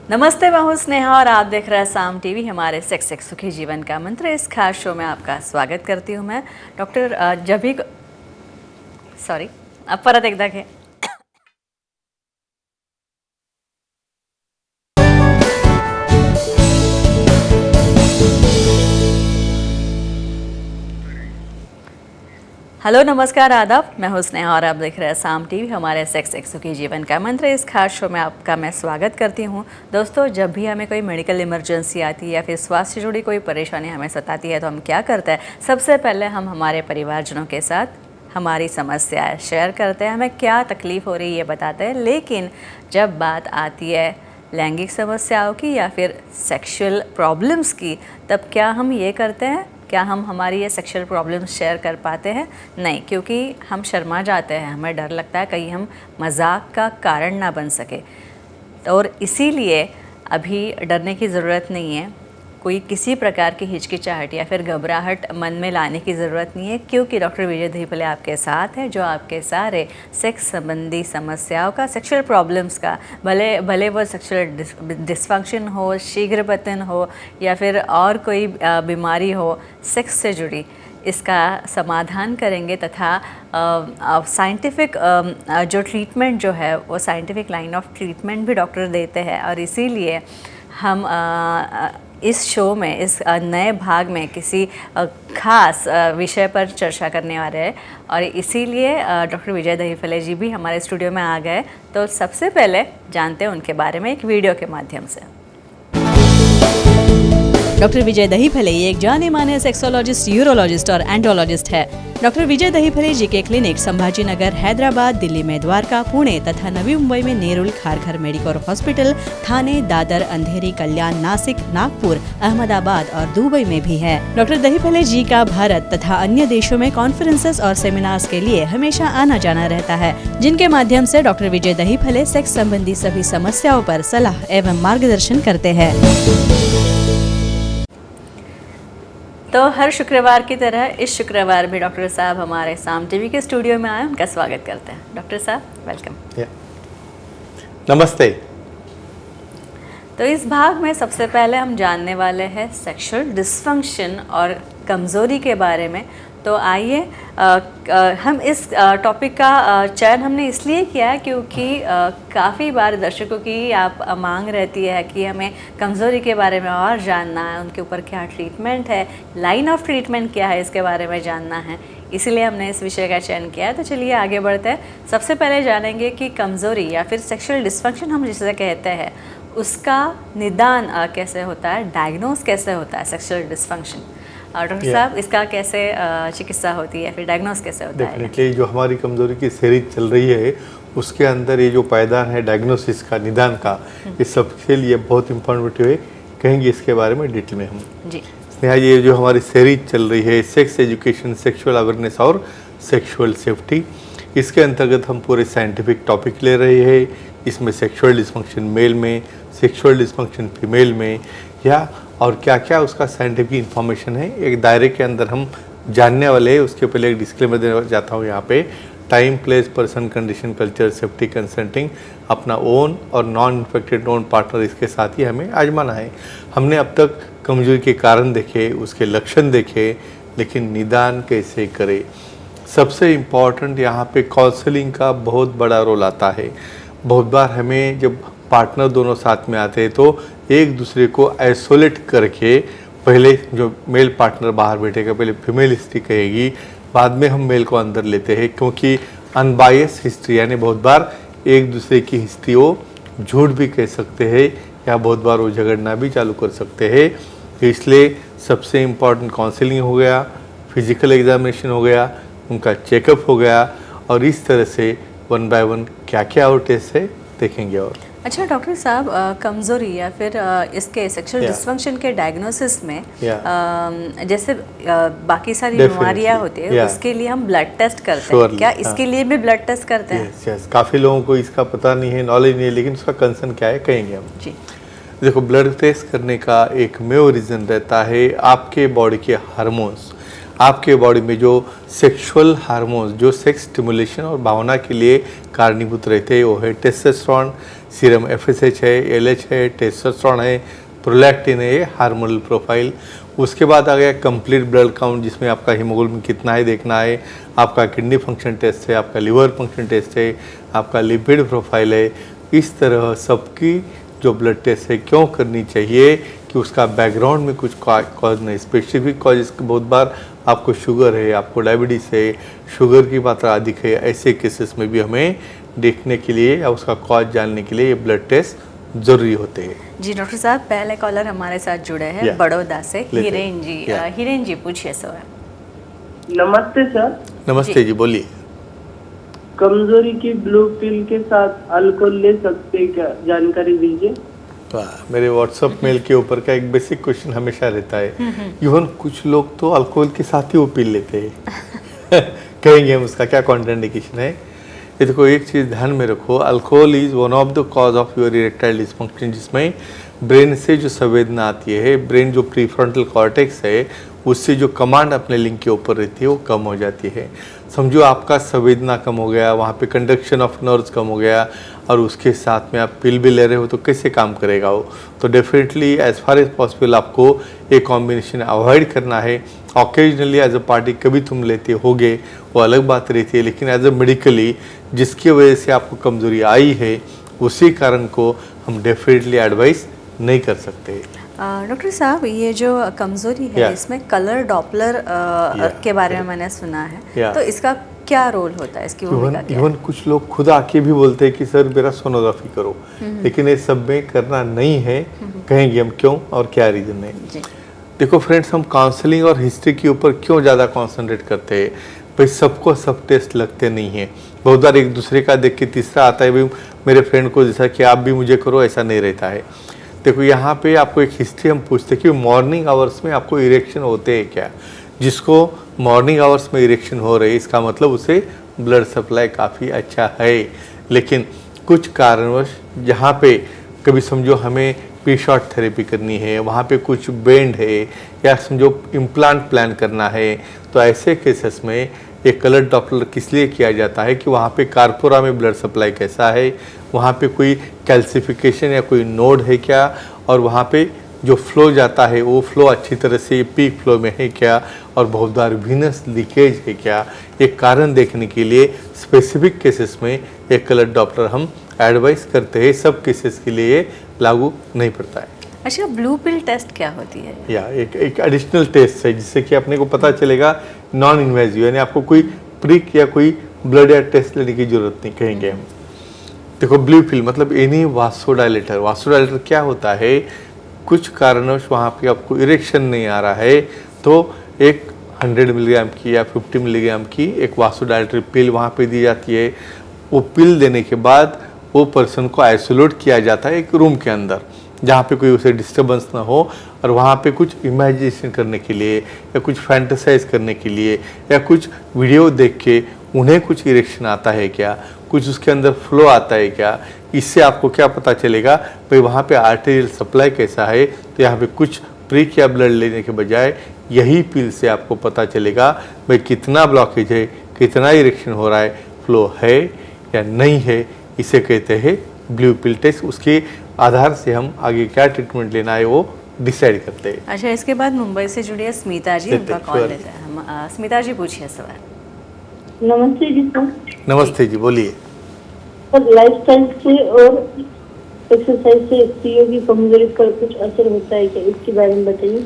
नमस्ते, मैं हूँ स्नेहा और आप देख रहे हैं साम टीवी। हमारे सेक्स एक सुखी जीवन का मंत्र इस खास शो में आपका स्वागत करती हूँ मैं डॉक्टर जभी सॉरी अब परत एकदा घे हेलो, नमस्कार, आदाब। मैं हूँ स्नेहा और आप देख रहे हैं साम टीवी। हमारे सेक्स एक सुखी जीवन का मंत्र इस खास शो में आपका मैं स्वागत करती हूँ। दोस्तों, जब भी हमें कोई मेडिकल इमरजेंसी आती है या फिर स्वास्थ्य से जुड़ी कोई परेशानी हमें सताती है तो हम क्या करते हैं? सबसे पहले हम हमारे परिवारजनों के साथ हमारी समस्याएं शेयर करते हैं, हमें क्या तकलीफ़ हो रही है ये बताते हैं। लेकिन जब बात आती है लैंगिक समस्याओं की या फिर सेक्सुअल प्रॉब्लम्स की, तब क्या हम ये करते हैं? क्या हम हमारी ये सेक्सुअल प्रॉब्लम्स शेयर कर पाते हैं? नहीं, क्योंकि हम शर्मा जाते हैं, हमें डर लगता है कहीं हम मजाक का कारण ना बन सके। और इसीलिए अभी डरने की ज़रूरत नहीं है, कोई किसी प्रकार की हिचकिचाहट या फिर घबराहट मन में लाने की ज़रूरत नहीं है, क्योंकि डॉक्टर विजय दहीफले आपके साथ है, जो आपके सारे सेक्स संबंधी समस्याओं का, सेक्सुअल प्रॉब्लम्स का, भले वो सेक्सुअल डिसफंक्शन हो, शीघ्र पतन हो या फिर और कोई बीमारी हो सेक्स से जुड़ी, इसका समाधान करेंगे। तथा साइंटिफिक जो ट्रीटमेंट जो है वो साइंटिफिक लाइन ऑफ ट्रीटमेंट भी डॉक्टर देते हैं। और इसीलिए हम इस शो में, इस नए भाग में किसी खास विषय पर चर्चा करने वाले हैं और इसीलिए डॉक्टर विजय दहीफले जी भी हमारे स्टूडियो में आ गए। तो सबसे पहले जानते हैं उनके बारे में एक वीडियो के माध्यम से। डॉक्टर विजय दहीफले एक जाने माने सेक्सोलॉजिस्ट, यूरोलॉजिस्ट और एंडोलॉजिस्ट है। डॉक्टर विजय दहीफले जी के क्लिनिक संभाजी नगर, हैदराबाद, दिल्ली में द्वारका, पुणे तथा नवी मुंबई में नेरुल, खारघर मेडिकोर हॉस्पिटल, थाने, दादर, अंधेरी, कल्याण, नासिक, नागपुर, अहमदाबाद और दुबई में भी है। डॉक्टर दहीफले जी का भारत तथा अन्य देशों में कॉन्फ्रेंसेस और सेमिनार्स के लिए हमेशा आना जाना रहता है, जिनके माध्यम से डॉक्टर विजय दहीफले सेक्स संबंधी सभी समस्याओं पर सलाह एवं मार्गदर्शन करते हैं। तो हर शुक्रवार की तरह इस शुक्रवार भी डॉक्टर साहब हमारे साम टीवी के स्टूडियो में आए, उनका स्वागत करते हैं। डॉक्टर साहब, वेलकम। नमस्ते। तो इस भाग में सबसे पहले हम जानने वाले हैं सेक्सुअल डिसफंक्शन और कमज़ोरी के बारे में। तो आइए हम इस टॉपिक का चयन हमने इसलिए किया है क्योंकि काफ़ी बार दर्शकों की आप मांग रहती है कि हमें कमज़ोरी के बारे में और जानना है, उनके ऊपर क्या ट्रीटमेंट है, लाइन ऑफ ट्रीटमेंट क्या है, इसके बारे में जानना है। इसीलिए हमने इस विषय का चयन किया है। तो चलिए आगे बढ़ते हैं। सबसे पहले जानेंगे कि कमज़ोरी या फिर सेक्सुअल डिसफंक्शन हम जिसे कहते हैं, उसका निदान कैसे होता है, डायग्नोस कैसे होता है सेक्सुअल डिसफंक्शन। डॉक्टर साहब, इसका कैसे चिकित्सा होती है, फिर डायग्नोस कैसे होता है? डेफिनेटली जो हमारी कमजोरी की सीरीज चल रही है उसके अंदर ये जो पायदान है डायग्नोसिस का, निदान का, इस सबके लिए बहुत इंपॉर्टेंट है। कहेंगे इसके बारे में डिटेल में हम जी। स्नेहा, ये जो हमारी सीरीज चल रही है सेक्स एजुकेशन, सेक्सुअल अवेयरनेस और सेक्सुअल सेफ्टी, इसके अंतर्गत हम पूरे साइंटिफिक टॉपिक ले रहे हैं। इसमें सेक्सुअल डिसफंक्शन मेल में, सेक्सुअल डिसफंक्शन फीमेल में, या और क्या क्या उसका साइंटिफिक इंफॉर्मेशन है एक दायरे के अंदर हम जानने वाले हैं। उसके पहले एक डिस्क्लेमर देना चाहता हूँ यहाँ पे। Time, place, person, condition, culture, safety, consulting, अपना ओन और नॉन इन्फेक्टेड नॉन पार्टनर, इसके साथ ही हमें आजमाना है। हमने अब तक कमजोरी के कारण देखे, उसके लक्षण देखे, लेकिन निदान कैसे करें। सबसे इम्पॉर्टेंट यहाँ पे काउंसलिंग का बहुत बड़ा रोल आता है। बहुत बार हमें जब पार्टनर दोनों साथ में आते हैं तो एक दूसरे को आइसोलेट करके, पहले जो मेल पार्टनर बाहर बैठेगा, पहले फीमेल हिस्ट्री कहेगी, बाद में हम मेल को अंदर लेते हैं, क्योंकि अनबायस हिस्ट्री, यानी बहुत बार एक दूसरे की हिस्ट्री वो झूठ भी कह सकते हैं या बहुत बार वो झगड़ना भी चालू कर सकते हैं। इसलिए सबसे इम्पॉर्टेंट काउंसलिंग हो गया, फिजिकल एग्जामिनेशन हो गया, उनका चेकअप हो गया, और इस तरह से वन बाय वन क्या क्या और टेस्ट है देखेंगे। और अच्छा डॉक्टर साहब, कमज़ोरी या फिर इसके सेक्सुअल डिसफंक्शन के डायग्नोसिस में जैसे बाकी सारी बीमारियां होती है, उसके लिए हम ब्लड टेस्ट करते हैं, क्या इसके लिए भी ब्लड टेस्ट करते हैं? यस, काफ़ी लोगों को इसका पता नहीं है, नॉलेज नहीं है, लेकिन उसका कंसर्न क्या है कहेंगे हम जी। देखो, ब्लड टेस्ट करने का एक मेन रीज़न रहता है आपके बॉडी के हार्मोन्स। आपके बॉडी में जो सेक्सुअल हार्मोन्स जो सेक्स स्टिमुलेशन और भावना के लिए कारणीभूत रहते हैं वो है टेस्टोस्टेरोन, सीरम एफएसएच है, एलएच है, टेस्टोस्टेरोन है, प्रोलैक्टिन है, हार्मोनल प्रोफाइल। उसके बाद आ गया कंप्लीट ब्लड काउंट, जिसमें आपका हीमोग्लोबिन कितना है देखना है, आपका किडनी फंक्शन टेस्ट है, आपका लिवर फंक्शन टेस्ट है, आपका लिपिड प्रोफाइल है। इस तरह सबकी जो ब्लड टेस्ट है क्यों करनी चाहिए कि उसका बैकग्राउंड में कुछ कॉज नहीं, स्पेसिफिक कॉजेज बहुत बार आपको शुगर है, आपको डायबिटीज़ है, शुगर की मात्रा अधिक है, ऐसे केसेस में भी हमें देखने के लिए या उसका कॉज जानने के लिए ये ब्लड टेस्ट जरूरी होते हैं। जी डॉक्टर साहब, पहले कॉलर हमारे साथ जुड़े हैं बड़ौदा से, हिरेन जी। हिरेन जी पूछिए सर। नमस्ते सर। नमस्ते जी, बोलिए। कमजोरी की ब्लू पिल के साथ अल्कोहल ले सकते हैं क्या, जानकारी दीजिए। मेरे व्हाट्सएप मेल के ऊपर का एक बेसिक क्वेश्चन हमेशा रहता है, इवन कुछ लोग तो अल्कोहल के साथ ही वो पी लेते हैं कहेंगे हम उसका क्या कॉन्ट्राइंडिकेशन है। ये देखो, एक चीज़ ध्यान में रखो, alcohol is one of the cause of your erectile dysfunction, जिसमें ब्रेन से जो संवेदना आती है, ब्रेन जो प्रीफ्रंटल कॉर्टेक्स है उससे जो कमांड अपने लिंक के ऊपर रहती है वो कम हो जाती है। समझो आपका संवेदना कम हो गया, वहाँ पे कंडक्शन ऑफ नर्व्स कम हो गया और उसके साथ में आप पिल भी ले रहे हो तो कैसे काम करेगा वो। तो definitely as far as possible आपको एक कॉम्बिनेशन अवॉइड करना है। ऑकेजनली एज अ पार्टी कभी तुम लेते होगे वो अलग बात रहती है, लेकिन एज अ मेडिकली जिसकी वजह से आपको कमज़ोरी आई है उसी कारण को हम डेफिनेटली एडवाइस नहीं कर सकते। डॉक्टर साहब, ये जो कमज़ोरी है इसमें कलर डॉपलर के बारे में मैंने सुना है, तो इसका क्या रोल होता है, इसकी भूमिका क्या है? इवन कुछ लोग खुद आके भी बोलते हैं कि सर मेरा सोनोग्राफी करो, लेकिन ये सब में करना नहीं है। कहेंगे हम क्यों और क्या रीज़न है। देखो फ्रेंड्स, हम काउंसलिंग और हिस्ट्री के ऊपर क्यों ज़्यादा कॉन्सेंट्रेट करते हैं? भाई सबको सब टेस्ट लगते नहीं हैं। बहुत बार एक दूसरे का देख के तीसरा आता है, भाई मेरे फ्रेंड को जैसा कि आप भी मुझे करो, ऐसा नहीं रहता है। देखो यहाँ पे आपको एक हिस्ट्री हम पूछते हैं कि मॉर्निंग आवर्स में आपको इरेक्शन होते हैं क्या। जिसको मॉर्निंग आवर्स में इरेक्शन हो रही है इसका मतलब उसे ब्लड सप्लाई काफ़ी अच्छा है। लेकिन कुछ कारणवश जहाँ पे कभी समझो हमें पी शॉर्ट थेरेपी करनी है, वहाँ पे कुछ बेंड है या समझो इम्प्लांट प्लान करना है, तो ऐसे केसेस में एक कलर डॉपलर किस लिए किया जाता है कि वहाँ पे कार्पोरा में ब्लड सप्लाई कैसा है, वहाँ पे कोई कैल्सिफिकेशन या कोई नोड है क्या, और वहाँ पे जो फ्लो जाता है वो फ्लो अच्छी तरह से पीक फ्लो में है क्या, और बहुत बार वीनस लीकेज है क्या। एक कारण देखने के लिए स्पेसिफिक केसेस में एक कलर डॉपलर हम एडवाइस करते हैं, सब केसेस के लिए लागू नहीं पड़ता है। अच्छा, ब्लू पिल टेस्ट क्या होती है? या एक एडिशनल टेस्ट है जिससे कि अपने को पता चलेगा, नॉन इन्वेजिव, यानी आपको कोई प्रिक या कोई ब्लड या टेस्ट लेने की जरूरत नहीं, कहेंगे हम। देखो ब्लू पिल मतलब एनी वासोडाइलेटर। वासोडाइलेटर क्या होता है, कुछ कारणवश वहाँ पे आपको इरेक्शन नहीं आ रहा है तो एक 100 मिलीग्राम की या 50 मिलीग्राम की एक वासोडाइलेटर पिल वहाँ पे दी जाती है। वो पिल देने के बाद वो पर्सन को आइसोलेट किया जाता है एक रूम के अंदर जहाँ पे कोई उसे डिस्टर्बेंस ना हो, और वहाँ पे कुछ इमेजिनेशन करने के लिए या कुछ फैंटेसाइज करने के लिए या कुछ वीडियो देख के उन्हें कुछ इरेक्शन आता है क्या, कुछ उसके अंदर फ्लो आता है क्या, इससे आपको क्या पता चलेगा भाई वहाँ पे आर्टेरियल सप्लाई कैसा है। तो यहाँ पे कुछ प्रिक या ब्लड लेने के बजाय यही पिल से आपको पता चलेगा भाई कितना ब्लॉकेज है, कितना इरेक्शन हो रहा है, फ्लो है या नहीं है। इसे कहते हैं ब्लू पिल टेस्ट। उसके आधार से हम आगे क्या ट्रीटमेंट लेना है वो डिसाइड करते हैं। अच्छा, इसके बाद मुंबई से जुड़ी है स्मिता जी, उनका कॉल लेते हैं हम। स्मिता जी पूछिए सवाल। नमस्ते जी सर। नमस्ते जी, बोलिए। सर, लाइफस्टाइल से और एक्सरसाइज से स्त्रियों की कमजोरी पर कुछ असर होता है क्या, इसके बारे में बताइए।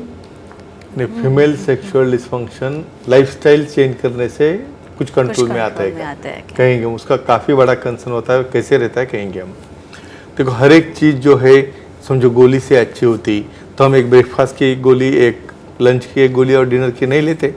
नहीं, female sexual dysfunction lifestyle change करने से कुछ कंट्रोल में आता है क्या? कहेंगे हम उसका काफ़ी बड़ा कंसर्न होता है। कैसे रहता है कहेंगे हम। देखो हर एक चीज़ जो है समझो गोली से अच्छी होती तो हम एक ब्रेकफास्ट की एक गोली, एक लंच की एक गोली और डिनर की नहीं लेते।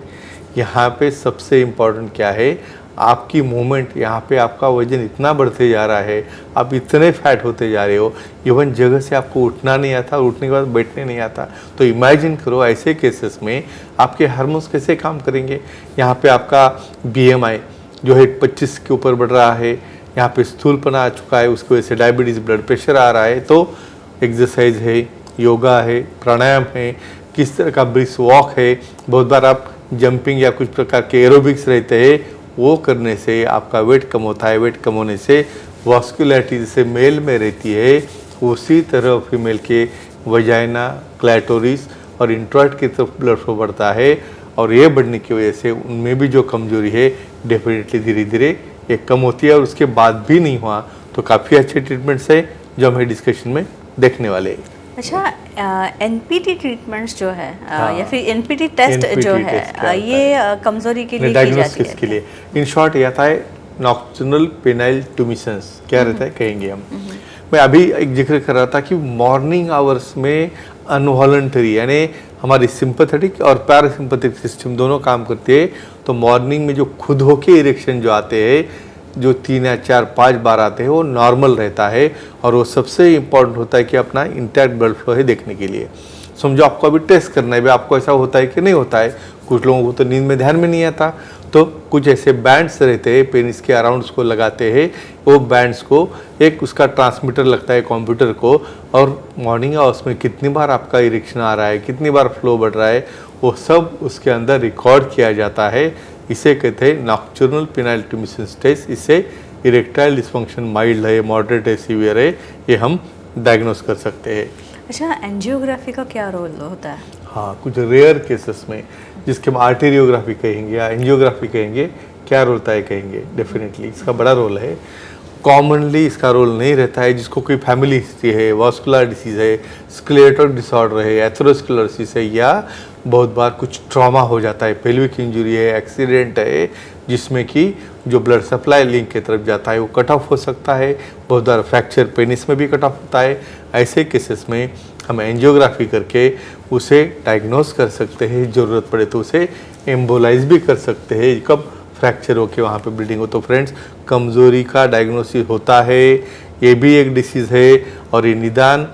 यहाँ पे सबसे इम्पॉर्टेंट क्या है, आपकी मूवमेंट। यहाँ पे आपका वजन इतना बढ़ते जा रहा है, आप इतने फैट होते जा रहे हो, इवन जगह से आपको उठना नहीं आता, उठने के बाद बैठने नहीं आता। तो इमेजिन करो ऐसे केसेस में आपके हार्मोन्स कैसे काम करेंगे। यहाँ पे आपका BMI जो है 25 के ऊपर बढ़ रहा है, यहाँ पे स्थूलपना आ चुका है, उसकी वजह से डायबिटीज़, ब्लड प्रेशर आ रहा है। तो एक्सरसाइज है, योगा है, प्राणायाम है, किस तरह का ब्रिस्क वॉक है। बहुत बार आप जंपिंग या कुछ प्रकार के एरोबिक्स रहते हैं, वो करने से आपका वेट कम होता है। वेट कम होने से वॉस्कुलैरिटी जैसे मेल में रहती है, उसी तरह फीमेल के वजाइना, क्लैटोरिस और इंट्रॉइट की तरफ ब्लड फ्लो बढ़ता है, और ये बढ़ने की वजह से उनमें भी जो कमजोरी है डेफिनेटली धीरे धीरे ये कम होती है। और उसके बाद भी नहीं हुआ तो काफ़ी अच्छे ट्रीटमेंट्स है जो हमें डिस्कशन में देखने वाले हैं। अच्छा, एनपीटी ट्रीटमेंट्स जो है हाँ, या फिर एनपीटी टेस्ट NPT जो टेस्ट है ये कमजोरी के लिए की जाती डायग्नोसिस है के लिए इन शॉर्ट यह था नॉक्टर्नल पेनाइल ट्यूमिशंस क्या रहता है कहेंगे हम। मैं अभी एक जिक्र कर रहा था कि मॉर्निंग आवर्स में अनवॉलंटरी यानी हमारी सिंपैथेटिक और पैरासिम्पैथिक सिस्टम दोनों काम करते हैं, तो मॉर्निंग में जो खुद होके इरेक्शन जो आते हैं, जो 3 या 4, 5 बार आते हैं, वो नॉर्मल रहता है। और वो सबसे इम्पोर्टेंट होता है कि अपना इंटैक्ट ब्लड फ्लो है देखने के लिए। समझो आपको अभी टेस्ट करना है, आपको ऐसा होता है कि नहीं होता है, कुछ लोगों को तो नींद में ध्यान में नहीं आता, तो कुछ ऐसे बैंड्स रहते हैं पेनिस के अराउंड उसको लगाते हैं, वो बैंड्स को एक उसका ट्रांसमीटर लगता है कंप्यूटर को, और मॉर्निंग आवर्स में कितनी बार आपका इरेक्शन आ रहा है, कितनी बार फ्लो बढ़ रहा है, वो सब उसके अंदर रिकॉर्ड किया जाता है। इसे कहते हैं नॉक्टर्नल पेनाइल ट्यूमिशन टेस्ट। इससे इरेक्टाइल डिस्फंक्शन माइल्ड है, मॉडरेट है, सीवियर है, ये हम डायग्नोस कर सकते हैं। अच्छा, एंजियोग्राफी का क्या रोल होता है? हाँ, कुछ रेयर केसेस में जिसके हम आर्टेरियोग्राफी कहेंगे या एंजियोग्राफी कहेंगे, क्या रोल होता है कहेंगे, डेफिनेटली इसका बड़ा रोल है। कॉमनली इसका रोल नहीं रहता है जिसको कोई फैमिली हिस्ट्री है, वास्कुलर डिसीज़ है, स्क्लेरोटिक डिसऑर्डर है, एथेरोस्क्लेरोसिस है, या बहुत बार कुछ ट्रॉमा हो जाता है, पेल्विक इंजरी है, एक्सीडेंट है, जिसमें कि जो ब्लड सप्लाई लिंक की तरफ जाता है वो कट ऑफ हो सकता है। बहुत बार फ्रैक्चर पेनिस में भी कट ऑफ होता है। ऐसे केसेस में हम एंजियोग्राफी करके उसे डायग्नोस कर सकते हैं, ज़रूरत पड़े तो उसे एम्बोलाइज भी कर सकते हैं, कब फ्रैक्चर होके वहाँ पे ब्लीडिंग हो। तो फ्रेंड्स, कमज़ोरी का डायग्नोसिस होता है, ये भी एक डिसीज़ है, और ये निदान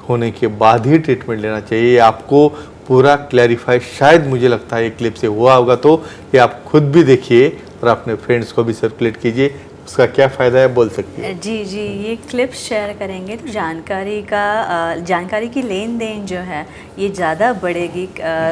होने के बाद ही ट्रीटमेंट लेना चाहिए। आपको पूरा क्लैरिफाई शायद मुझे लगता है एक क्लिप से हुआ होगा, तो ये आप खुद भी देखिए और अपने फ्रेंड्स को भी सर्कुलेट कीजिए, उसका क्या फ़ायदा है बोल सकती है। जी जी, ये क्लिप शेयर करेंगे तो जानकारी की लेन देन जो है ये ज़्यादा बढ़ेगी,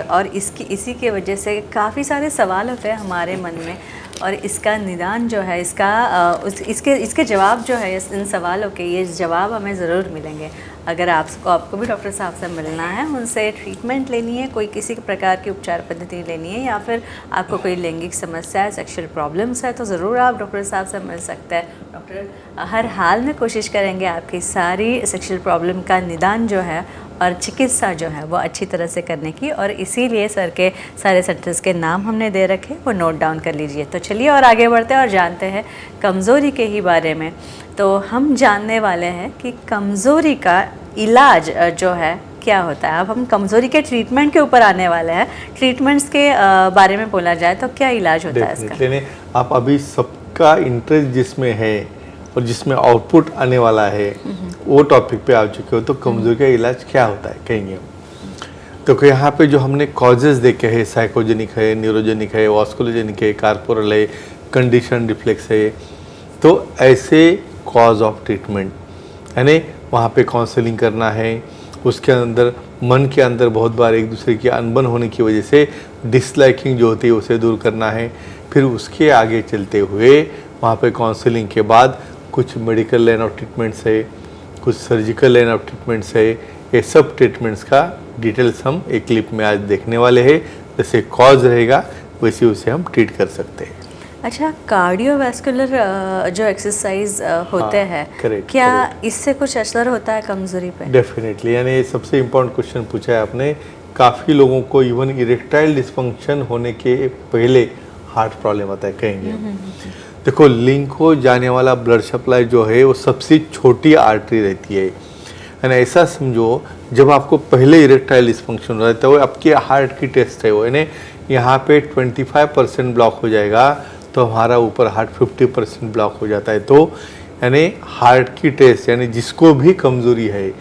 और इसी के वजह से काफ़ी सारे सवाल होते हैं हमारे मन में, और इसका निदान जो है इसके जवाब जो है इन सवालों के, ये जवाब हमें ज़रूर मिलेंगे। अगर आपको भी डॉक्टर साहब से मिलना है, उनसे ट्रीटमेंट लेनी है, कोई किसी प्रकार की उपचार पद्धति लेनी है, या फिर आपको कोई लैंगिक समस्या है, सेक्सुअल प्रॉब्लम्स है, तो ज़रूर आप डॉक्टर साहब से मिल सकते हैं। डॉक्टर हर हाल में कोशिश करेंगे आपकी सारी सेक्सुअल प्रॉब्लम का निदान जो है और चिकित्सा जो है वो अच्छी तरह से करने की, और इसीलिए सर के सारे सेंटर्स के नाम हमने दे रखे, वो नोट डाउन कर लीजिए। तो चलिए और आगे बढ़ते हैं और जानते हैं कमज़ोरी के ही बारे में। तो हम जानने वाले हैं कि कमज़ोरी का इलाज जो है क्या होता है। अब हम कमज़ोरी के ट्रीटमेंट के ऊपर आने वाले हैं। ट्रीटमेंट्स के बारे में बोला जाए तो क्या इलाज होता है इसका? आप अभी सबका इंटरेस्ट जिसमें है और जिसमें आउटपुट आने वाला है वो टॉपिक पे आ चुके हो, तो कमज़ोरी का इलाज क्या होता है कहेंगे हम। तो यहाँ पे जो हमने कॉजेज़ देखे हैं, साइकोजेनिक है, न्यूरोजेनिक है, वास्कुलोजेनिक है, कार्पोरल है, कंडीशन रिफ्लेक्स है, तो ऐसे कॉज ऑफ ट्रीटमेंट यानी वहाँ पे काउंसलिंग करना है। उसके अंदर मन के अंदर बहुत बार एक दूसरे की अनबन होने की वजह से डिसलाइकिंग जो होती है उसे दूर करना है। फिर उसके आगे चलते हुए वहाँ पे काउंसलिंग के बाद कुछ मेडिकल लाइन ऑफ ट्रीटमेंट्स है, कुछ सर्जिकल लाइन ऑफ ट्रीटमेंट्स है। ये सब ट्रीटमेंट्स का डिटेल्स हम एक क्लिप में आज देखने वाले हैं। जैसे कॉज रहेगा वैसे उसे हम ट्रीट कर सकते हैं। अच्छा, कार्डियोवैस्कुलर जो एक्सरसाइज होते हैं, क्या इससे कुछ असर होता है कमज़ोरी पे? डेफिनेटली, यानी सबसे इम्पोर्टेंट क्वेश्चन पूछा है आपने। काफ़ी लोगों को इवन इरेक्टाइल डिस्फंक्शन होने के पहले हार्ट प्रॉब्लम आता है कहेंगे। देखो, लिंक हो जाने वाला ब्लड सप्लाई जो है वो सबसे छोटी आर्टरी रहती है। यानी ऐसा समझो, जब आपको पहले इरेक्टाइल डिस्फंक्शन हो रहा है वो आपके हार्ट की टेस्ट है, वो यानी यहाँ पे 25% ब्लॉक हो जाएगा तो हमारा ऊपर हार्ट 50% ब्लॉक हो जाता है। तो यानी हार्ट की टेस्ट, यानी जिसको भी कमज़ोरी है,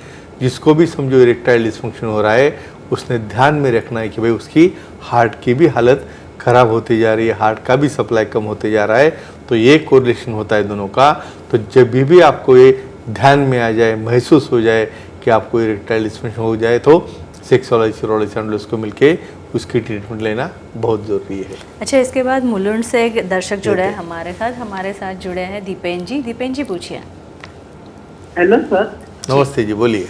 जिसको भी समझो इरेक्टाइल डिस्फंक्शन हो रहा है, उसने ध्यान में रखना है कि भाई उसकी हार्ट की भी हालत ख़राब होती जा रही है, हार्ट का भी सप्लाई कम होते जा रहा है। तो ये कोरिलेशन होता है दोनों का। तो जब भी आपको ये ध्यान में आ जाए, महसूस हो जाए कि आपको इरेक्टाइल डिस्फंक्शन हो जाए, तो सेक्सोलॉजी, यूरोलॉजी को मिलके उसकी ट्रीटमेंट लेना बहुत ज़रूरी है। अच्छा, इसके बाद मुलुंड से एक दर्शक जुड़े हैं हमारे साथ जुड़े हैं दीपेन जी। दीपेन जी पूछिए। Hello sir. नमस्ते जी, बोलिए।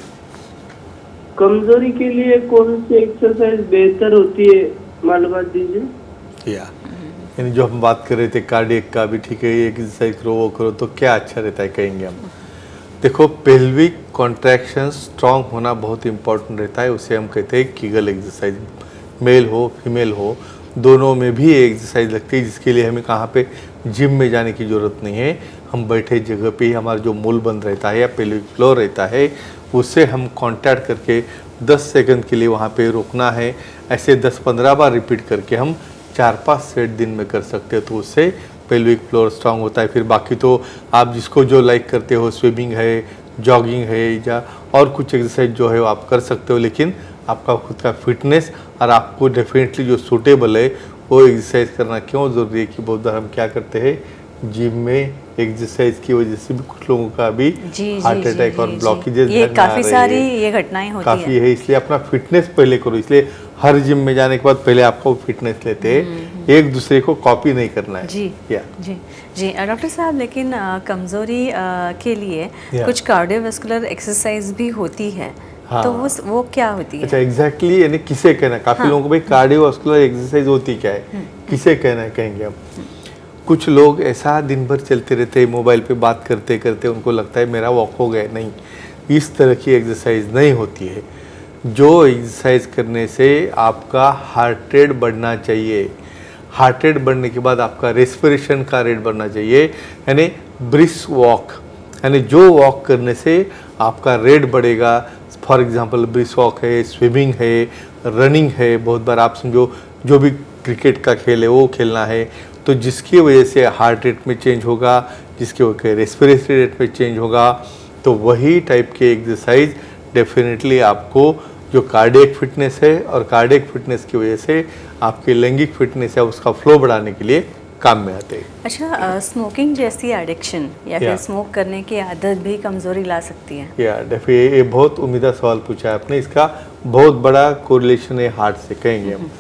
कमजोरी के लिए कौन सी एक्सरसाइज बेहतर होती है, मालूमात दीजिए। यानी जो हम बात कर रहे थे कार्डियक का भी, ठीक है, ये एक्सरसाइज करो वो करो, तो क्या अच्छा रहता है कहेंगे हम। देखो, पेल्विक कॉन्ट्रैक्शन स्ट्रांग होना बहुत इंपॉर्टेंट रहता है, उसे हम कहते हैं कीगल एक्सरसाइज। मेल हो फीमेल हो दोनों में भी ये एक्सरसाइज लगती है, जिसके लिए हमें कहाँ पे जिम में जाने की ज़रूरत नहीं है। हम बैठे जगह पे ही हमारा जो मूल बंद रहता है या पेल्विक फ्लोर रहता है, उससे हम कांटेक्ट करके 10 सेकंड के लिए वहाँ पे रुकना है। ऐसे 10-15 बार रिपीट करके हम 4-5 सेट दिन में कर सकते हो, तो उससे पेल्विक फ्लोर स्ट्रांग होता है। फिर बाकी तो आप जिसको जो लाइक करते हो, स्विमिंग है, जॉगिंग है, या और कुछ एक्सरसाइज जो है वो आप कर सकते हो, लेकिन आपका खुद का फिटनेस और आपको डेफिनेटली जो सूटेबल है वो एक्सरसाइज करना क्यों ज़रूरी है कि बहुत बार हम क्या करते हैं, जिम में एक्सरसाइज की वजह से भी कुछ लोगों का भी हार्ट अटैक और ब्लॉकेजेस ये काफ़ी सारी ये घटनाएं होती काफ़ी है। इसलिए अपना फिटनेस पहले करो। इसलिए हर जिम में जाने के बाद पहले आपको फिटनेस लेते हैं, एक दूसरे को कॉपी नहीं करना है। जी जी डॉक्टर साहब, लेकिन कमज़ोरी के लिए कुछ कार्डियोवास्कुलर एक्सरसाइज भी होती है। हाँ। तो वो क्या होती है? अच्छा, एग्जैक्टली, यानी किसे कहना, काफ़ी लोगों को भाई कार्डियोवास्कुलर एक्सरसाइज होती क्या है, किसे कहना है कहेंगे हम। कुछ लोग ऐसा दिन भर चलते रहते हैं, मोबाइल पे बात करते करते उनको लगता है मेरा वॉक हो गया। नहीं, इस तरह की एक्सरसाइज नहीं होती है। जो एक्सरसाइज करने से आपका हार्ट रेट बढ़ना चाहिए, हार्ट रेट बढ़ने के बाद आपका रेस्पिरेशन का रेट बढ़ना चाहिए, यानी ब्रिस्क वॉक, यानी जो वॉक करने से आपका रेट बढ़ेगा। फॉर एग्जांपल ब्रिस्क वॉक है, स्विमिंग है, रनिंग है। बहुत बार आप समझो जो भी क्रिकेट का खेल है वो खेलना है, तो जिसकी वजह से हार्ट रेट में चेंज होगा, जिसकी वजह से रेस्पिरेटरी रेट में चेंज होगा, तो वही टाइप के एक्सरसाइज डेफिनेटली आपको जो कार्डियक फिटनेस है और कार्डियक फिटनेस की वजह से आपकी लैंगिक फिटनेस है उसका फ्लो बढ़ाने के लिए काम में आते हैं। अच्छा, स्मोकिंग जैसी एडिक्शन या फिर स्मोक करने की आदत भी कमज़ोरी ला सकती है? ये बहुत उम्मीदा सवाल पूछा है आपने। इसका बहुत बड़ा कोरिलेशन है हार्ट से कहेंगे हम।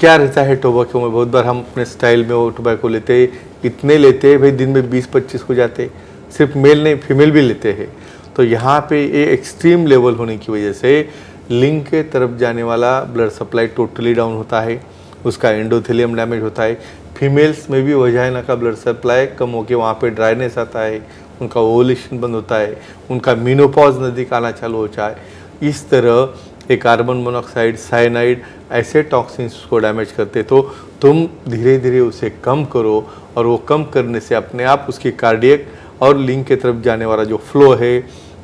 क्या रहता है टोबैको में, बहुत बार हम अपने स्टाइल में वो टोबैको लेते हैं, इतने लेते हैं भाई, दिन में 20-25 हो जाते, सिर्फ मेल नहीं फीमेल भी लेते हैं। तो यहाँ पे ये एक्सट्रीम लेवल होने की वजह से लिंग के तरफ जाने वाला ब्लड सप्लाई टोटली डाउन होता है, उसका एंडोथेलियम डैमेज होता है। फीमेल्स में भी वजाइना का ब्लड सप्लाई कम होकर वहाँ पे ड्राइनेस आता है, उनका ओवुलेशन बंद होता है, उनका मेनोपॉज नज़दीक आना चालू हो जाए। इस तरह ये कार्बन मोनोऑक्साइड, साइनाइड ऐसे टॉक्सिन्स को डैमेज करते, तो तुम धीरे धीरे उसे कम करो, और वो कम करने से अपने आप उसकी कार्डियक और लिंग के तरफ जाने वाला जो फ्लो है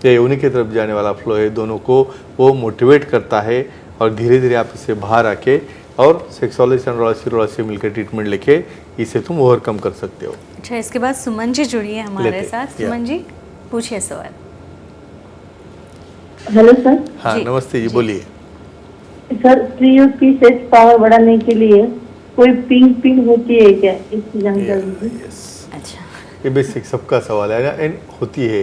या योनि की तरफ जाने वाला फ्लो है, दोनों को वो मोटिवेट करता है, और धीरे धीरे आप इसे बाहर आके और सेक्सोलॉजिस्ट एंड से मिलकर ट्रीटमेंट लेके इसे तुम ओवरकम कर सकते हो। अच्छा, इसके बाद सुमन जी जुड़ी है हमारे साथ। सुमन जी पूछिए सवाल। Hello sir. हाँ नमस्ते जी, बोलिए। सर, स्त्रियों की सेक्स पावर बढ़ाने के लिए कोई पिंग होती है क्या, इसकी जानकारी दीजिए। अच्छा, ये बेसिक सबका सवाल है ना, होती है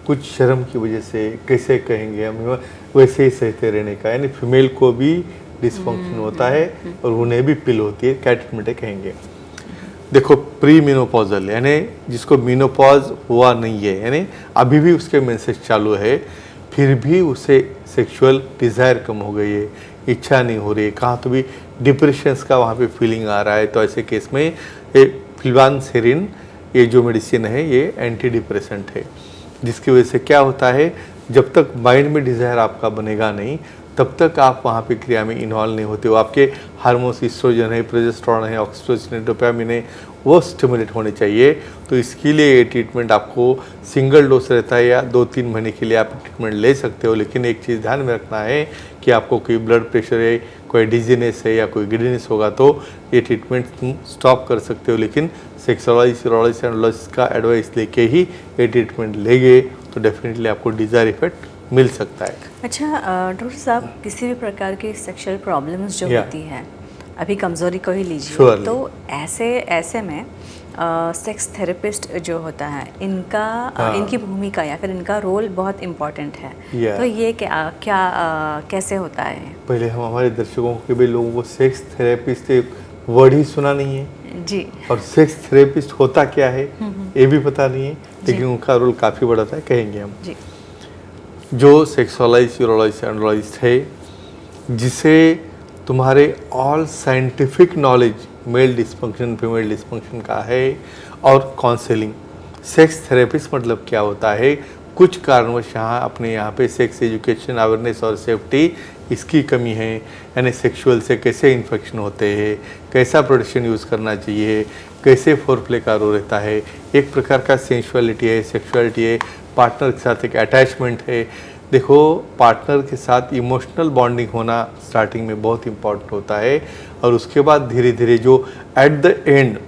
कुछ शर्म की वजह से, कैसे कहेंगे हम, वैसे ही सहते रहने का, यानी फीमेल को भी डिसफंक्शन होता है और उन्हें भी पिल होती है, क्या ट्रीटमेंट है कहेंगे। देखो, प्री मीनोपॉजल यानी जिसको मीनोपॉज हुआ नहीं है, यानी अभी भी उसके मेंसेस चालू है, फिर भी उसे सेक्सुअल डिज़ायर कम हो गई है, इच्छा नहीं हो रही है, कहाँ तो भी डिप्रेशंस का वहाँ पे फीलिंग आ रहा है, तो ऐसे केस में ये फ्लिवानसेरिन, ये जो मेडिसिन है ये एंटी डिप्रेसेंट है, जिसकी वजह से क्या होता है, जब तक माइंड में डिज़ायर आपका बनेगा नहीं तब तक आप वहाँ पे क्रिया में इन्वॉल्व नहीं होते हो। आपके हार्मोन्स ईस्ट्रोजन है, प्रोजेस्टेरोन है, ऑक्सीटोसिन है, डोपामिन है, वो स्टिमुलेट होने चाहिए। तो इसके लिए ये ट्रीटमेंट आपको सिंगल डोज रहता है, या 2-3 महीने के लिए आप ट्रीटमेंट ले सकते हो। लेकिन एक चीज़ ध्यान में रखना है कि आपको कोई ब्लड प्रेशर है, कोई डिजीनेस है या कोई गिडीनेस होगा तो ये ट्रीटमेंट तुम स्टॉप कर सकते हो। लेकिन सेक्सोलॉजिस्ट, यूरोलॉजिस्ट एंड एंडोक्राइनोलॉजिस्ट का एडवाइस लेके ही ये ट्रीटमेंट लेंगे तो डेफिनेटली आपको डिज़ायर इफेक्ट मिल सकता है। अच्छा डॉक्टर साहब, किसी भी प्रकार की सेक्सुअल प्रॉब्लम्स जो होती है, अभी कमज़ोरी को ही लीजिए, तो ऐसे में सेक्स थेरेपिस्ट जो होता है इनका इनकी भूमिका या फिर इनका रोल बहुत इम्पोर्टेंट है। तो ये कैसे होता है? पहले हम हमारे दर्शकों के भी लोगों को सेक्स थेरेपिस्ट वर्ड ही सुना नहीं है जी, और सेक्स थेरेपिस्ट होता क्या है ये भी पता नहीं है, लेकिन उनका रोल काफ़ी बड़ा था, कहेंगे हम जी। जो सेक्सुअलाइज यूरोलॉजिस्ट एंड्रोलॉजिस्ट है, जिसे तुम्हारे all scientific knowledge male dysfunction female dysfunction का है और काउंसलिंग। सेक्स थेरेपिस्ट मतलब क्या होता है, कुछ कारणवश यहाँ पे सेक्स एजुकेशन अवेयरनेस और सेफ्टी इसकी कमी है, यानी सेक्सुअल से कैसे इन्फेक्शन होते हैं, कैसा प्रोटेक्शन यूज़ करना चाहिए, कैसे फोरप्ले का रोल रहता है, एक प्रकार का सेंसुअलिटी है, सेक्सुअलिटी है, पार्टनर के साथ एक अटैचमेंट है। देखो, पार्टनर के साथ इमोशनल बॉन्डिंग होना स्टार्टिंग में बहुत इम्पॉर्टेंट होता है, और उसके बाद धीरे धीरे जो एट द एंड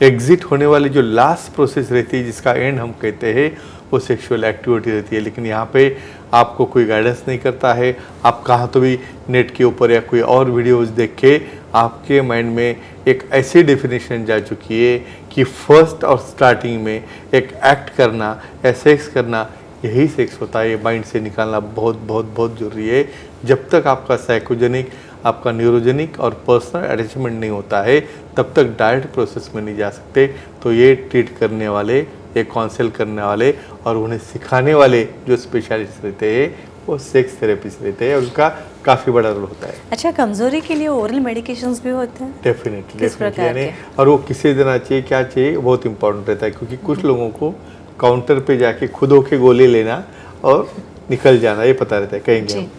एग्जिट होने वाली जो लास्ट प्रोसेस रहती है, जिसका एंड हम कहते हैं, वो सेक्सुअल एक्टिविटी रहती है। लेकिन यहाँ पे आपको कोई गाइडेंस नहीं करता है, आप कहाँ तो भी नेट के ऊपर या कोई और वीडियोस देख के आपके माइंड में एक ऐसी डेफिनेशन जा चुकी है कि फर्स्ट और स्टार्टिंग में एक एक्ट करना या सेक्स करना यही सेक्स होता है। ये माइंड से निकालना बहुत बहुत बहुत ज़रूरी है। जब तक आपका साइकोजेनिक, आपका न्यूरोजेनिक और पर्सनल अटैचमेंट नहीं होता है, तब तक डायरेक्ट प्रोसेस में नहीं जा सकते। तो ये ट्रीट करने वाले, ये काउंसिल करने वाले और उन्हें सिखाने वाले जो स्पेशलिस्ट रहते हैं वो सेक्स थेरेपिस्ट रहते हैं, और उनका काफ़ी बड़ा रोल होता है। अच्छा, कमजोरी के लिए ओरल मेडिकेशंस भी होते हैं? डेफिनेटली यानी, और वो किसे देना चाहिए, क्या चाहिए, बहुत इंपॉर्टेंट रहता है। क्योंकि कुछ लोगों को काउंटर पे जाके खुद होके गोली लेना और निकल जाना ये पता रहता है, कहेंगे हम।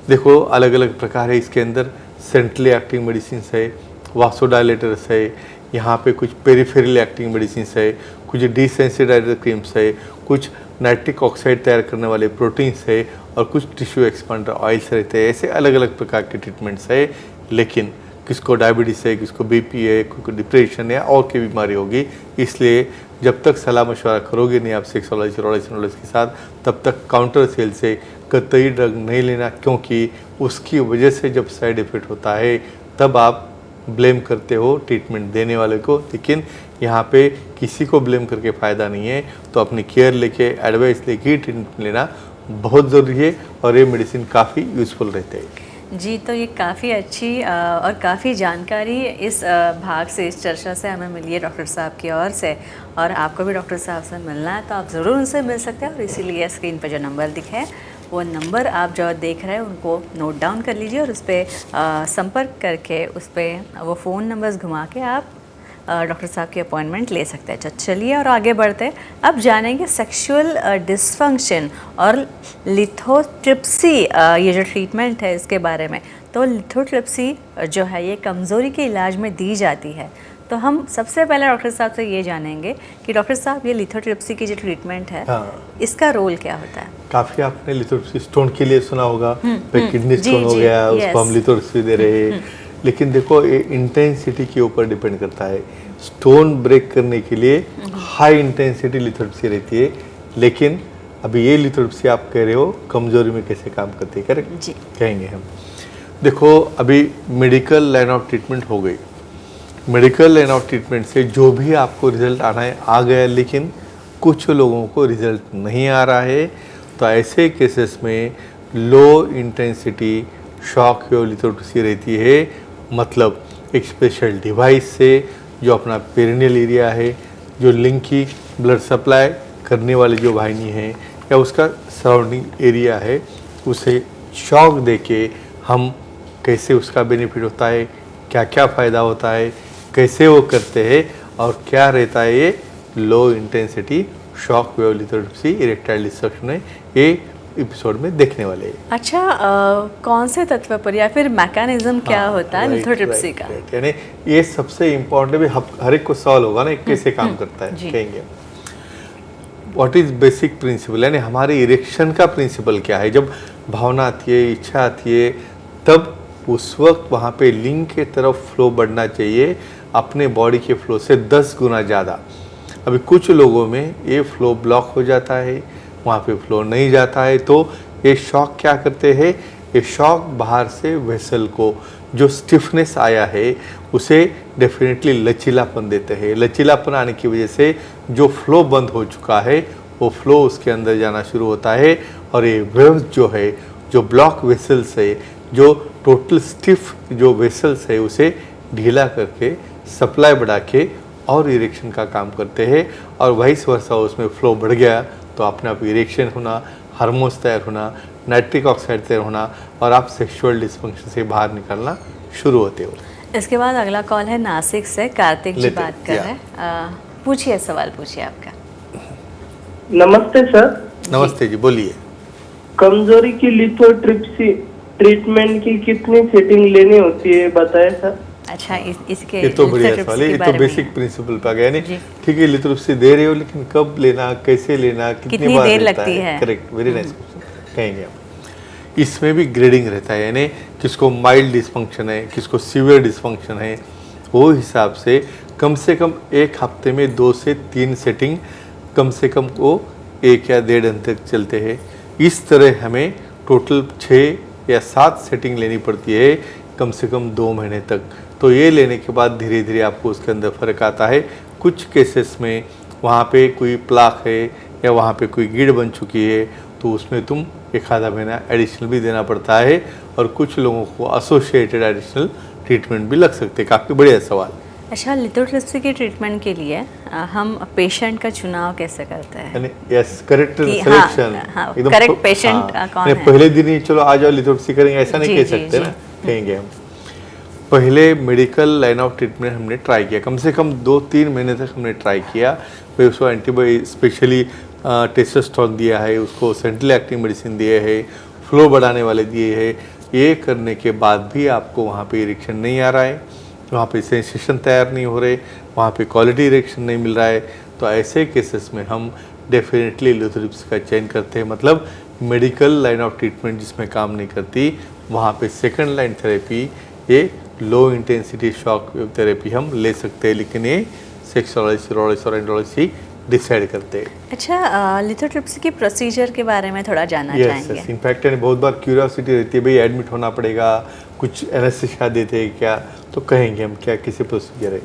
देखो, अलग अलग प्रकार है इसके अंदर। सेंट्रली एक्टिंग मेडिसिन है, वासोडाइलेटर्स है, यहाँ पे कुछ पेरिफेरल एक्टिंग मेडिसिन है, कुछ डिसेंसिटाइजर क्रीम्स है, कुछ नाइट्रिक ऑक्साइड तैयार करने वाले प्रोटीन्स है, और कुछ टिश्यू एक्सपांडर ऑयल्स रहते हैं। ऐसे अलग अलग प्रकार के ट्रीटमेंट्स है। लेकिन किसको डायबिटीज़ है, किसको बीपी है, किसको डिप्रेशन है और की बीमारी होगी, इसलिए जब तक सलाह मशवरा करोगे नहीं आप सेक्सोलॉजिस्ट के साथ, तब तक काउंटर सेल से कतई ड्रग नहीं लेना, क्योंकि उसकी वजह से जब साइड इफ़ेक्ट होता है तब आप ब्लेम करते हो ट्रीटमेंट देने वाले को। लेकिन यहाँ पे किसी को ब्लेम करके फ़ायदा नहीं है। तो अपनी केयर लेके, एडवाइस लेके ही ट्रीटमेंट लेना बहुत ज़रूरी है, और ये मेडिसिन काफ़ी यूज़फुल रहते हैं। जी, तो ये काफ़ी अच्छी और काफ़ी जानकारी इस भाग से, इस चर्चा से हमें मिली है डॉक्टर साहब की ओर से। और आपको भी डॉक्टर साहब से मिलना है तो आप ज़रूर उनसे मिल सकते हैं, और इसीलिए स्क्रीन पर जो नंबर दिखे है वो नंबर आप जो देख रहे हैं उनको नोट डाउन कर लीजिए, और उस पर संपर्क करके उस पर वो फ़ोन नंबर्स घुमा के आप डॉक्टर साहब की अपॉइंटमेंट ले सकते हैं। चलिए और आगे बढ़ते हैं। अब जानेंगे सेक्सुअल डिस्फंक्शन और लिथोट्रिप्सी, ये जो ट्रीटमेंट है इसके बारे में। तो लिथोट्रिप्सी जो है ये कमज़ोरी के इलाज में दी जाती है। तो हम सबसे पहले डॉक्टर साहब से ये जानेंगे कि डॉक्टर साहब ये लिथोट्रिप्सी की जो ट्रीटमेंट है, इसका रोल क्या होता है? काफ़ी आपने लिथोट्रिप्सी स्टोन के लिए सुना होगा, किडनी स्टोन हो गया, उसको हम लिथोट्रिप्सी दे रहे हैं। लेकिन देखो, ये इंटेंसिटी के ऊपर डिपेंड करता है। स्टोन ब्रेक करने के लिए हाई इंटेंसिटी लिथोट्रिप्सी रहती है, लेकिन अभी ये लिथोट्रिप्सी आप कह रहे हो कमजोरी में कैसे काम करती है, करेक्ट जी, कहेंगे हम। देखो, अभी मेडिकल लाइन ऑफ ट्रीटमेंट हो गई। मेडिकल लाइन ऑफ ट्रीटमेंट से जो भी आपको रिजल्ट आना है आ गया, लेकिन कुछ लोगों को रिजल्ट नहीं आ रहा है। तो ऐसे केसेस में low intensity shock wave lithotripsy रहती है। मतलब एक स्पेशल डिवाइस से जो अपना पेरिनियल एरिया है, जो लिंग की ब्लड सप्लाई करने वाली जो वाहिनी है या उसका सराउंडिंग एरिया है, उसे शॉक देके हम कैसे उसका बेनिफिट होता है, क्या क्या फ़ायदा होता है, कैसे वो करते हैं और क्या रहता है ये low intensity shock wave lithotripsy erectile destruction है, ये एपिसोड में देखने वाले हैं। अच्छा, कौन से तत्व पर या फिर मैकेनिज्म क्या होता है लिथोट्रिप्सी का? यानी ये सबसे इम्पोर्टेंट है, हर एक को सवाल होगा ना कैसे काम करता है, कहेंगे व्हाट इज बेसिक प्रिंसिपल, यानी हमारे इरेक्शन का प्रिंसिपल क्या है। जब भावना आती है, इच्छा आती है, तब उस वक्त वहाँ पे लिंग के तरफ फ्लो बढ़ना चाहिए अपने बॉडी के फ्लो से 10 गुना ज़्यादा। अभी कुछ लोगों में ये फ्लो ब्लॉक हो जाता है, वहाँ पे फ्लो नहीं जाता है, तो ये शॉक क्या करते हैं, ये शॉक बाहर से वेसल को जो स्टिफनेस आया है उसे डेफिनेटली लचीलापन देते हैं। लचीलापन आने की वजह से जो फ्लो बंद हो चुका है वो फ्लो उसके अंदर जाना शुरू होता है और ये वेव्स जो है, जो ब्लॉक वेसल्स है, जो टोटल स्टिफ जो वेसल्स है उसे ढीला करके सप्लाई बढ़ा के और इरेक्शन का काम करते हैं। और वाइस वर्सा उसमें फ्लो बढ़ गया तो अपने आप इरेक्शन होना, हार्मोन्स तैयार होना, नाइट्रिक ऑक्साइड तैयार होना और आप सेक्सुअल डिस्फंक्शन से बाहर निकलना शुरू होते हो। इसके बाद अगला कॉल है नासिक से, कार्तिक जी लेते बात कर रहे हैं। पूछिए, सवाल पूछिए आपका। नमस्ते सर। नमस्ते जी, बोलिए। कमजोरी की लिथोट्रिप्सी ट्रीटमेंट की कितनी सेटिंग लेनी होती है बताएं सर। अच्छा, इसके ये तो बढ़िया lithotripsy सवाल है। के ये तो बारे में बेसिक प्रिंसिपल पे आ गया। जी। नहीं ठीक है, लिथोट्रिप्सी दे रहे हो लेकिन कब लेना, कैसे लेना, कितनी बार देर रहता लगती है? करेक्ट, वेरी नाइस क्वेश्चन कहेंगे आप। इसमें भी ग्रेडिंग रहता है, यानी किसको माइल्ड डिस्फंक्शन है, किसको सीवियर डिस्फंक्शन है, वो हिसाब से कम एक हफ्ते में 2 से 3 सेटिंग कम से कम वो 1 या 1.5 घंटे तक चलते हैं। इस तरह हमें टोटल 6 या 7 सेटिंग लेनी पड़ती है कम से कम 2 महीने तक। तो ये लेने के बाद धीरे धीरे आपको उसके अंदर फ़र्क आता है। कुछ केसेस में वहाँ पे कोई प्लाक है या वहाँ पे कोई गिड़ बन चुकी है तो उसमें तुम 1 आधा महीना एडिशनल भी देना पड़ता है और कुछ लोगों को एसोसिएटेड एडिशनल ट्रीटमेंट भी लग सकते हैं। काफ़ी बढ़िया सवाल। अच्छा, लिथोट्रिप्सी के ट्रीटमेंट के लिए हम पेशेंट का चुनाव कैसे करते हैं? यानी यस, करेक्ट कि सिलेक्शन, हाँ, करेक्ट पेशेंट कौन है? पहले दिन ही चलो आ जाओ लिथोट्रिप्सी करेंगे ऐसा नहीं जी, कह जी, सकते जी। ना, कहेंगे हम। पहले मेडिकल लाइन ऑफ ट्रीटमेंट हमने ट्राई किया, कम से कम 2-3 महीने तक हमने ट्राई किया। फिर उसको एंटीबायोटिक स्पेशली टेस्टोस्टेरोन दिया है, उसको सेंट्रल एक्टिंग मेडिसिन दिए है, फ्लो बढ़ाने वाले दिए है। ये करने के बाद भी आपको वहाँ पे इरेक्शन नहीं आ रहा है, वहाँ पे सेंसेशन तैयार नहीं हो रहे, वहाँ पे क्वालिटी इरेक्शन नहीं मिल रहा है, तो ऐसे केसेस में हम डेफिनेटली लिथोट्रिप्सी का चयन करते हैं। मतलब मेडिकल लाइन ऑफ ट्रीटमेंट जिसमें काम नहीं करती वहाँ पे सेकंड लाइन थेरेपी, ये लो इंटेंसिटी शॉक थेरेपी हम ले सकते हैं, लेकिन ये सेक्सोलॉजिस्ट, यूरोलॉजिस्ट और एंडोलॉजिस्ट डिसाइड करते हैं। अच्छा, लिथोट्रिप्सी के प्रोसीजर के बारे में थोड़ा जानना चाहेंगे? यस, इनफैक्ट बहुत बार क्यूरियोसिटी रहती है, भाई एडमिट होना पड़ेगा, कुछ एनेस्थीसिया देते हैं क्या, तो कहेंगे हम क्या किसी प्रोसीजर है।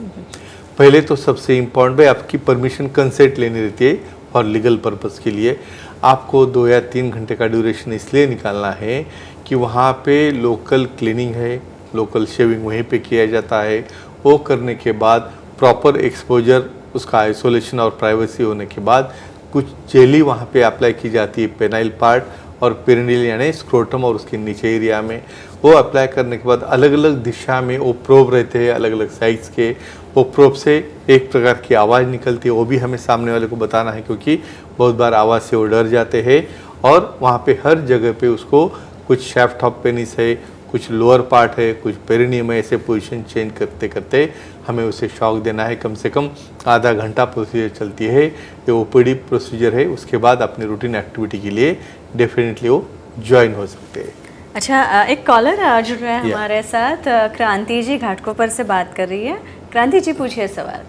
पहले तो सबसे इम्पोर्टेंट भाई आपकी परमिशन, कंसेंट लेनी रहती है और लीगल पर्पस के लिए आपको 2 या 3 घंटे का ड्यूरेशन इसलिए निकालना है कि वहाँ पे लोकल क्लीनिंग है, लोकल शेविंग वहीं पे किया जाता है। वो करने के बाद प्रॉपर एक्सपोजर, उसका आइसोलेशन और प्राइवेसी होने के बाद कुछ जेली वहाँ पे अप्लाई की जाती है पेनाइल पार्ट और पेरिनियल यानी स्क्रोटम और उसके नीचे एरिया में। वो अप्लाई करने के बाद अलग अलग दिशा में वो प्रोब रहते हैं, अलग अलग साइज़ के। वो प्रोब से एक प्रकार की आवाज़ निकलती है, वो भी हमें सामने वाले को बताना है क्योंकि बहुत बार आवाज़ से वो डर जाते हैं। और वहाँ पे हर जगह पे उसको कुछ शाफ्ट ऑफ पेनिस है, कुछ लोअर पार्ट है, कुछ पेरिनियम है, ऐसे पोजीशन चेंज करते करते हमें उसे शॉक देना है। कम से कम आधा घंटा प्रोसीजर चलती है, ये ओपीडी प्रोसीजर है। उसके बाद अपनी रूटीन एक्टिविटी के लिए डेफिनेटली वो ज्वाइन हो सकते हैं। अच्छा, एक कॉलर जुड़ रहा है हमारे साथ, क्रांति जी घाटकोपर से बात कर रही है। क्रांति जी, पूछिए सवाल।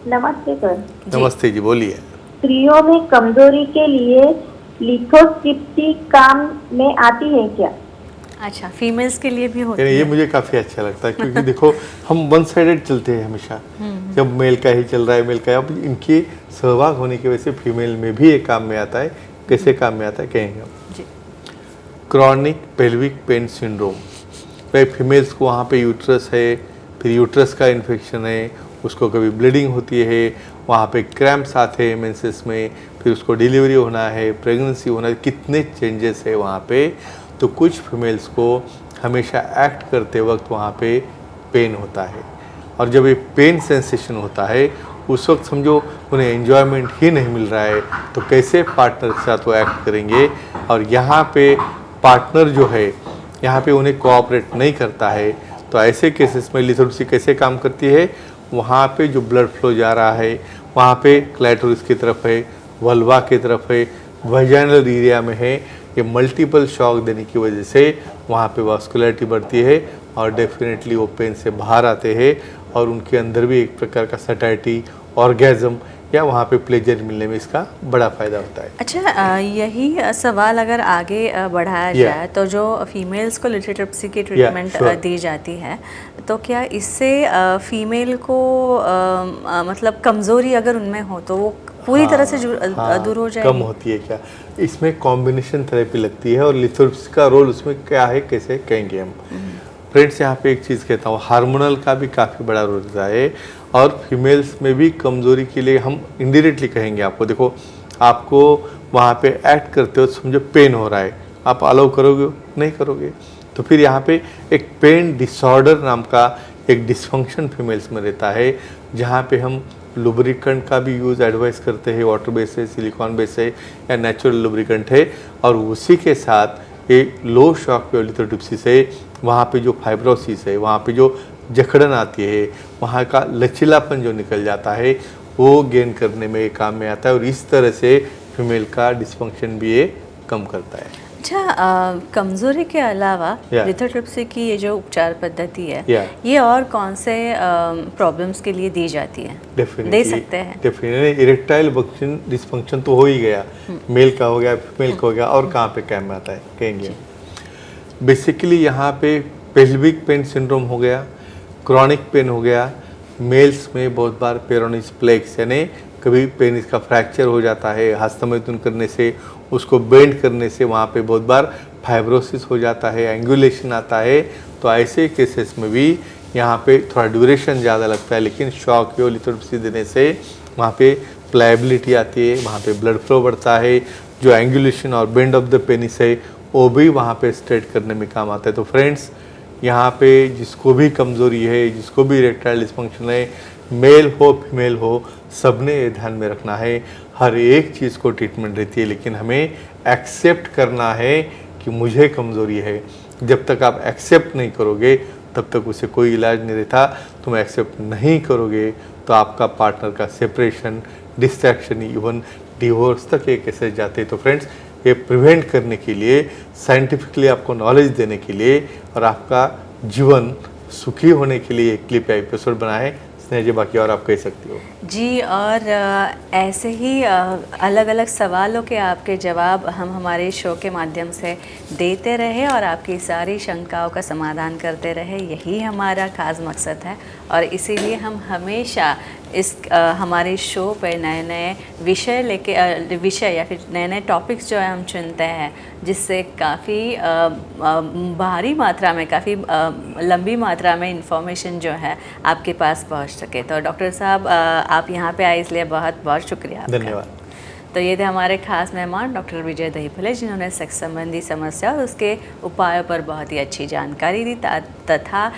नमस्ते सर। नमस्ते जी, बोलिए। स्त्रियों में कमजोरी के लिए लिथोट्रिप्सी काम में आती है क्या? अच्छा, फीमेल्स के लिए भी होती ये है? मुझे काफ़ी अच्छा लगता है क्योंकि देखो हम वन साइडेड चलते हैं हमेशा, जब मेल का ही चल रहा है, मेल का। अब इनके सहभाग होने की वजह से फीमेल में भी ये काम में आता है। कैसे काम में आता है कहेंगे हम। जी। क्रॉनिक पेल्विक पेन सिंड्रोम, भाई फीमेल्स को वहाँ पे यूट्रस है, फिर यूट्रस का इन्फेक्शन है, उसको कभी ब्लीडिंग होती है, वहाँ पे क्रैम्प्स आते हैं मेंसेस में, फिर उसको डिलीवरी होना है, प्रेगनेंसी होना है, कितने चेंजेस है वहाँ पे। तो कुछ फीमेल्स को हमेशा एक्ट करते वक्त वहाँ पे पेन होता है, और जब ये पेन सेंसेशन होता है उस वक्त समझो उन्हें एन्जॉयमेंट ही नहीं मिल रहा है, तो कैसे पार्टनर के साथ वो एक्ट करेंगे। और यहाँ पे पार्टनर जो है यहाँ पे उन्हें कोऑपरेट नहीं करता है, तो ऐसे केसेस में लिथोट्रिप्सी कैसे काम करती है, वहाँ पे जो ब्लड फ्लो जा रहा है वहाँ पे क्लैटोरिस की तरफ है, वल्वा की तरफ है, वजाइनल एरिया में है, ये मल्टीपल शॉक देने की वजह से वहाँ पे वास्कुलरिटी बढ़ती है और डेफिनेटली वो पेन से बाहर आते हैं और उनके अंदर भी एक प्रकार का सटाइटी, ऑर्गेज़म, या वहाँ पे प्लेजर मिलने में इसका बड़ा फ़ायदा होता है। अच्छा, यही सवाल अगर आगे बढ़ाया जाए तो जो फीमेल्स को लिथोट्रिप्सी की ट्रीटमेंट दी जाती है, तो क्या इससे फीमेल को मतलब कमज़ोरी अगर उनमें हो तो वो पूरी तरह से दूर हो जाएगी? कम होती है क्या? इसमें कॉम्बिनेशन थेरेपी लगती है और लिथोट्रिप्सी का रोल उसमें क्या है, कैसे कहेंगे हम। फ्रेंड्स, यहाँ पे एक चीज़ कहता हूँ, हार्मोनल का भी काफ़ी बड़ा रोल रहता है और फीमेल्स में भी कमज़ोरी के लिए हम इंडायरेक्टली कहेंगे आपको। देखो, आपको वहाँ पे एक्ट करते हो, समझो पेन हो रहा है, आप अलाउ करोगे? नहीं करोगे। तो फिर यहाँ पे एक पेन डिसऑर्डर नाम का एक डिसफंक्शन फीमेल्स में रहता है, जहाँ पे हम लुब्रिकेंट का भी यूज़ एडवाइस करते हैं, वाटर बेस है, सिलिकॉन बेस है या नेचुरल लुब्रिकेंट है, और उसी के साथ एक लो शॉक वेव लिथोट्रिप्सी से वहाँ पे जो फाइब्रोसिस है, वहाँ पे जो जकड़न आती है, वहाँ का लचीलापन जो निकल जाता है, वो गेन करने में काम में आता है और इस तरह से फीमेल का डिसफंक्शन भी ये कम करता है। अच्छा, कमज़ोरी के अलावा लिथोट्रिप्सी की ये जो उपचार पद्धति है, ये और कौन से प्रॉब्लम्स के लिए दी जाती है? दे सकते हैं? डेफिनेटली इरेक्टाइल डिसफंक्शन तो हो ही गया, मेल का हो गया, फीमेल का हो गया, और कहाँ पे काम में आता है कहेंगे। बेसिकली यहाँ पे पेल्विक पेन सिंड्रोम हो गया, क्रॉनिक पेन हो गया, मेल्स में बहुत बार पेरोनिस प्लेक्स यानी कभी पेनिस का फ्रैक्चर हो जाता है, हस्तमैथुन करने से, उसको बेंड करने से वहाँ पे बहुत बार फाइब्रोसिस हो जाता है, एंगुलेशन आता है। तो ऐसे केसेस में भी यहाँ पे थोड़ा ड्यूरेशन ज़्यादा लगता है, लेकिन शॉक वेव लिथोट्रिप्सी देने से वहाँ पे प्लायबिलिटी आती है, वहाँ पे ब्लड फ्लो बढ़ता है, जो एंगुलेशन और बेंड ऑफ द पेनिस है वो भी वहाँ पे स्ट्रेट करने में काम आता है। तो फ्रेंड्स, यहाँ पे जिसको भी कमज़ोरी है, जिसको भी इरेक्टाइल डिसफंक्शन है, मेल हो फीमेल हो, सबने ये ध्यान में रखना है, हर एक चीज़ को ट्रीटमेंट रहती है, लेकिन हमें एक्सेप्ट करना है कि मुझे कमज़ोरी है। जब तक आप एक्सेप्ट नहीं करोगे तब तक उसे कोई इलाज नहीं रहता। तुम एक्सेप्ट नहीं करोगे तो आपका पार्टनर का सेपरेशन, डिस्ट्रैक्शन, इवन डिवोर्स तक ये केसेस जाते हैं। तो फ्रेंड्स, ये प्रिवेंट करने के लिए, साइंटिफिकली आपको नॉलेज देने के लिए और आपका जीवन सुखी होने के लिए एक क्लिप या एपिसोड बनाए। स्नेहा जी, बाकी और आप कह सकती हो जी। और ऐसे ही अलग अलग सवालों के आपके जवाब हम हमारे शो के माध्यम से देते रहे और आपकी सारी शंकाओं का समाधान करते रहे, यही हमारा खास मकसद है। और इसीलिए हम हमेशा इस हमारे शो पे नए नए विषय या फिर नए नए टॉपिक्स जो है हम चुनते हैं, जिससे काफ़ी भारी मात्रा में, काफ़ी लंबी मात्रा में इंफॉर्मेशन जो है आपके पास पहुंच सके। तो डॉक्टर साहब, आप यहाँ पे आए इसलिए बहुत बहुत शुक्रिया आपका। धन्यवाद। तो ये थे हमारे खास मेहमान डॉक्टर विजय दहीफुले, जिन्होंने सेक्स संबंधी समस्या और उसके उपायों पर बहुत ही अच्छी जानकारी दी, तथा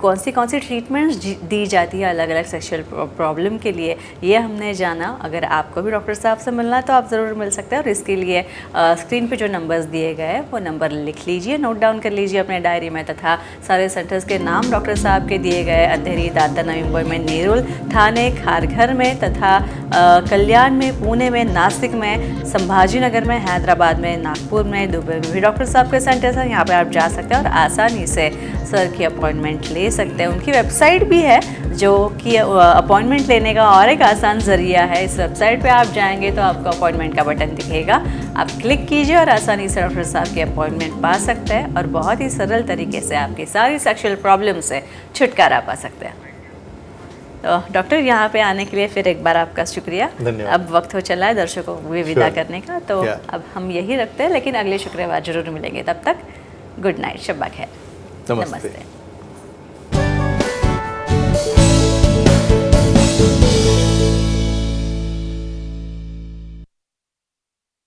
कौन सी ट्रीटमेंट्स दी जाती है अलग अलग सेक्सुअल प्रॉब्लम के लिए, ये हमने जाना। अगर आपको भी डॉक्टर साहब से मिलना है तो आप ज़रूर मिल सकते हैं, और इसके लिए स्क्रीन पे जो नंबर्स दिए गए हैं वो नंबर लिख लीजिए, नोट डाउन कर लीजिए अपने डायरी में, तथा सारे सेंटर्स के नाम डॉक्टर साहब के दिए गए, अंधेरी, दादर, नवी मुंबई में, नेरुल, ठाणे, खारघर में, तथा कल्याण में, पुणे में, नासिक में, संभाजी नगर में, हैदराबाद में, नागपुर में, दुबई में भी डॉक्टर साहब के सेंटर्स हैं। यहाँ पे आप जा सकते हैं और आसानी से सर की अपॉइंटमेंट ले सकते हैं। उनकी वेबसाइट भी है जो कि अपॉइंटमेंट लेने का और एक आसान ज़रिया है। इस वेबसाइट पे आप जाएंगे तो आपको अपॉइंटमेंट का बटन दिखेगा, आप क्लिक कीजिए और आसानी से डॉक्टर साहब की अपॉइंटमेंट पा सकते हैं और बहुत ही सरल तरीके से आपकी सारी सेक्सुअल प्रॉब्लम से छुटकारा पा सकते हैं। तो डॉक्टर, यहाँ पे आने के लिए फिर एक बार आपका शुक्रिया। अब वक्त हो चला है दर्शकों को भी विदा करने का, तो अब हम यही रखते हैं, लेकिन अगले शुक्रवार जरूर मिलेंगे। तब तक गुड नाइट, शब्बा खैर, नमस्ते।